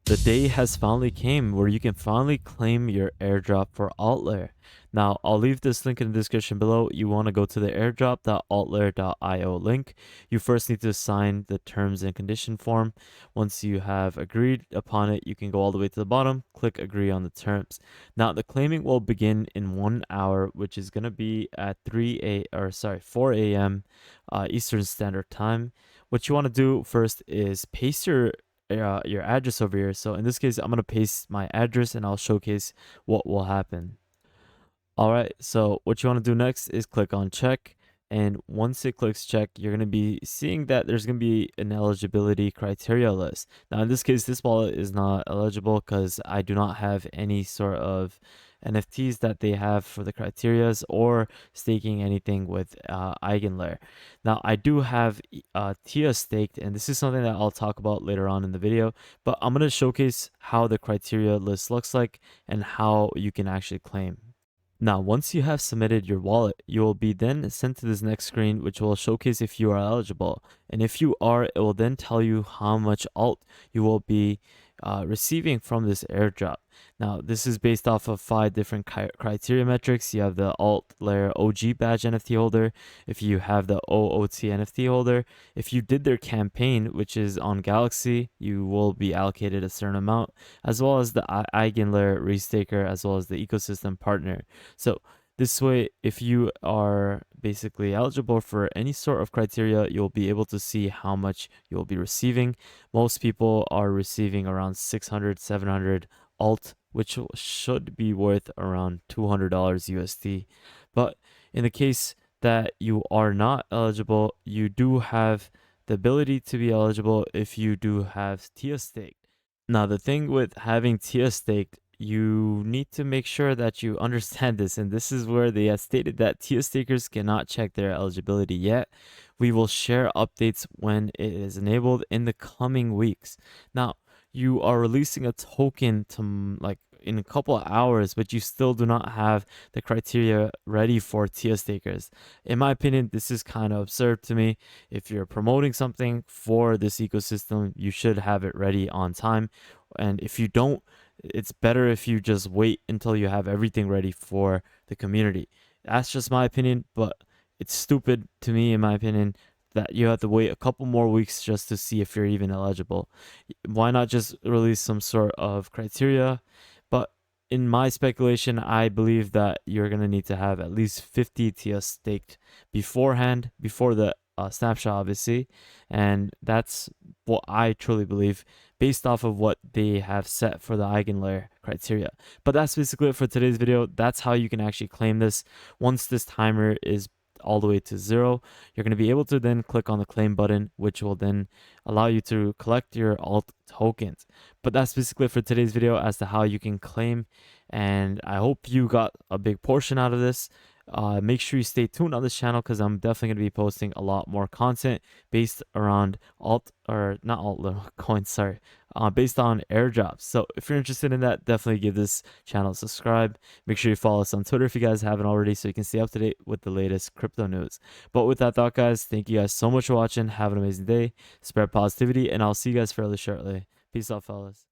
The day has finally came where you can finally claim your airdrop for AltLayer. Now, I'll leave this link in the description below. You want to go to the airdrop.altlayer.io link. You first need to sign the terms and condition form. Once you have agreed upon it, you can go all the way to the bottom, click agree on the terms. Now, the claiming will begin in 1 hour, which is going to be at 4 a.m. Eastern Standard Time. What you want to do first is paste your address over here. So in this case, I'm going to paste my address and I'll showcase what will happen. All right, so what you want to do next is click on check. And once it clicks check, you're going to be seeing that there's going to be an eligibility criteria list. Now, in this case, this wallet is not eligible because I do not have any sort of NFTs that they have for the criterias or staking anything with EigenLayer. Now, I do have TIA staked, and this is something that I'll talk about later on in the video, but I'm going to showcase how the criteria list looks like and how you can actually claim. Now, once you have submitted your wallet, you will be then sent to this next screen, which will showcase if you are eligible. And if you are, it will then tell you how much alt you will be receiving from this airdrop. Now, this is based off of 5 different criteria metrics. You have the AltLayer OG Badge NFT holder. If you have the OOT NFT holder, if you did their campaign, which is on Galaxy, you will be allocated a certain amount, as well as the EigenLayer restaker, as well as the ecosystem partner. So this way, if you are basically eligible for any sort of criteria, you'll be able to see how much you'll be receiving. Most people are receiving around 600, 700 alt, which should be worth around $200 USD. But in the case that you are not eligible, you do have the ability to be eligible if you do have TIA staked. Now, the thing with having TIA staked, you need to make sure that you understand this, and this is where they have stated that TIA stakers cannot check their eligibility yet. We will share updates when it is enabled in the coming weeks. Now, you are releasing a token to like in a couple of hours, but you still do not have the criteria ready for TIA stakers. In my opinion, this is kind of absurd to me. If you're promoting something for this ecosystem, you should have it ready on time. And if you don't, it's better if you just wait until you have everything ready for the community. That's just my opinion, but it's stupid to me, in my opinion, that you have to wait a couple more weeks just to see if you're even eligible. Why not just release some sort of criteria? But in my speculation, I believe that you're going to need to have at least 50 TIA staked beforehand, before the snapshot, obviously. And that's what I truly believe based off of what they have set for the EigenLayer criteria. But that's basically it for today's video. That's how you can actually claim this. Once this timer is all the way to 0, you're going to be able to then click on the claim button, which will then allow you to collect your alt tokens. But that's basically it for today's video as to how you can claim, and I hope you got a big portion out of this. Make sure you stay tuned on this channel because I'm definitely going to be posting a lot more content based around coins, sorry, based on airdrops. So if you're interested in that, definitely give this channel a subscribe. Make sure you follow us on Twitter if you guys haven't already, so you can stay up to date with the latest crypto news. But with that thought, guys, thank you guys so much for watching. Have an amazing day, spread positivity, and I'll see you guys fairly shortly. Peace out, fellas.